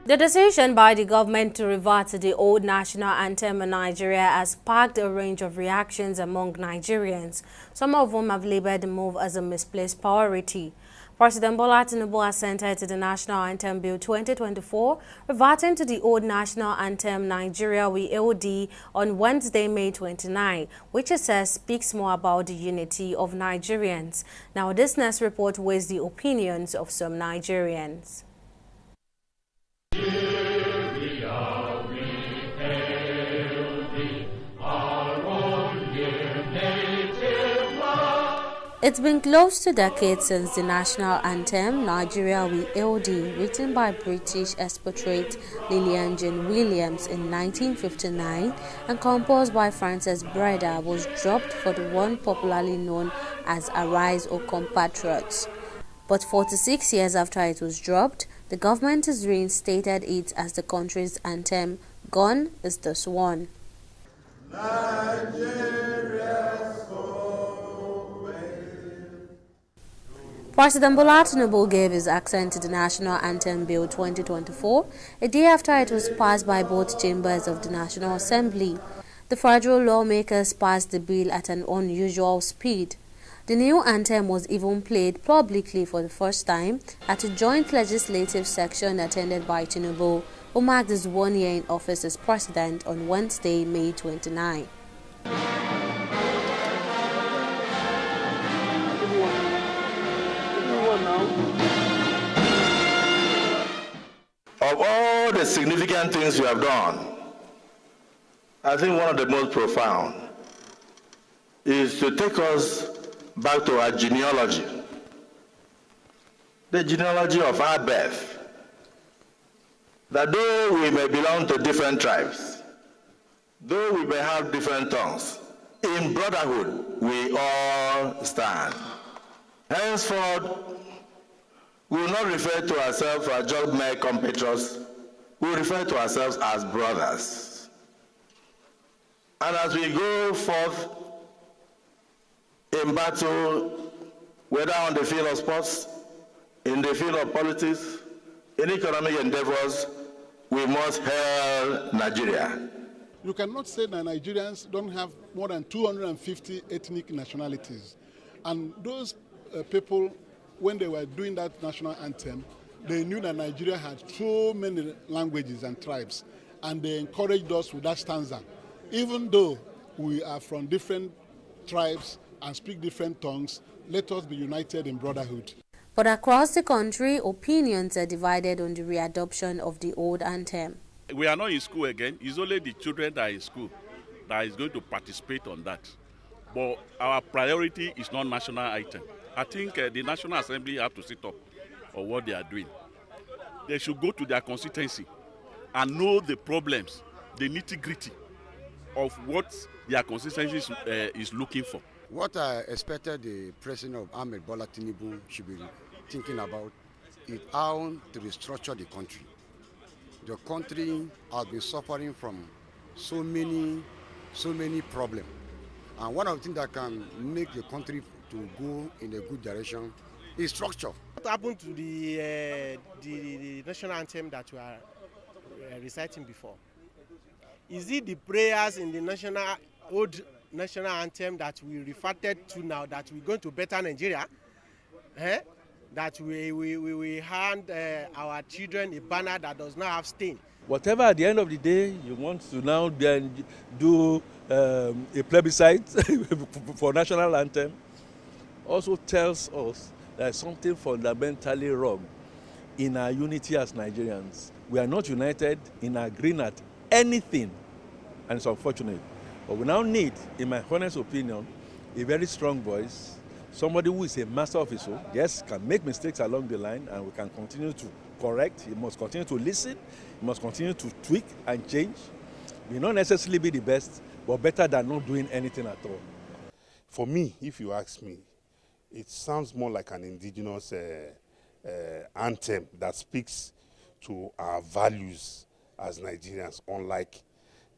The decision by the government to revert to the old national anthem in Nigeria has sparked a range of reactions among Nigerians, some of whom have labeled the move as a misplaced priority. President Tinubu assented to the National Anthem Bill 2024, reverting to the old national anthem Nigeria We LD on Wednesday, May 29, which it says speaks more about the unity of Nigerians. Now, this next report weighs the opinions of some Nigerians. It's been close to decades since the national anthem, Nigeria We LD, written by British expatriate Lillian Jane Williams in 1959 and composed by Frances Breda, was dropped for the one popularly known as Arise O Compatriots. But 46 years after it was dropped, the government has reinstated it as the country's anthem. Gone is the swan. President Tinubu gave his accent to the National Anthem Bill 2024 a day after it was passed by both chambers of the National Assembly. The federal lawmakers passed the bill at an unusual speed. The new anthem was even played publicly for the first time at a joint legislative section attended by Tinubu, who marked his 1 year in office as president on Wednesday, May 29. Of all the significant things you have done, I think one of the most profound is to take us back to our genealogy, the genealogy of our birth, that though we may belong to different tribes, though we may have different tongues, in brotherhood we all stand. Henceforth, we will not refer to ourselves as just mere compatriots. We will refer to ourselves as brothers. And as we go forth in battle, whether on the field of sports, in the field of politics, in economic endeavors, we must hail Nigeria. You cannot say that Nigerians don't have more than 250 ethnic nationalities. And those people, when they were doing that national anthem, they knew that Nigeria had so many languages and tribes, and they encouraged us with that stanza. Even though we are from different tribes and speak different tongues, let us be united in brotherhood. But across the country, opinions are divided on the readoption of the old anthem. We are not in school again. It's only the children that are in school that is going to participate on that. But our priority is not national anthem. I think the National Assembly have to sit up on what they are doing. They should go to their constituency and know the problems, the nitty-gritty of what their constituency is looking for. What I expected the President of Ahmed Bola Tinubu should be thinking about is how to restructure the country. The country has been suffering from so many problems. And one of the things that can make the country to go in a good direction is structure. What happened to the national anthem that we are reciting before? Is it the prayers in the old national anthem that we referred to now, that we're going to better Nigeria? That we hand our children a banner that does not have stain? Whatever at the end of the day you want to now do a plebiscite for national anthem, also tells us there's something fundamentally wrong in our unity as Nigerians. We are not united in agreeing at anything, and it's unfortunate. But we now need, in my honest opinion, a very strong voice, somebody who is a master of his own, yes, can make mistakes along the line, and we can continue to correct. He must continue to listen, he must continue to tweak and change. He may not necessarily be the best, but better than not doing anything at all. For me, if you ask me, it sounds more like an indigenous anthem that speaks to our values as Nigerians, unlike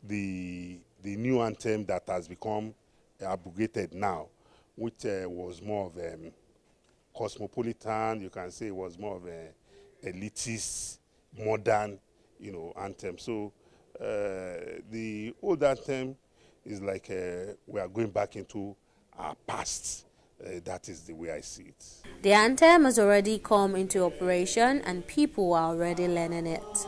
the new anthem that has become abrogated now, which was more of cosmopolitan. You can say it was more of a elitist, modern anthem. So the old anthem is like we are going back into our past. That is the way I see it. The anthem has already come into operation and people are already learning it.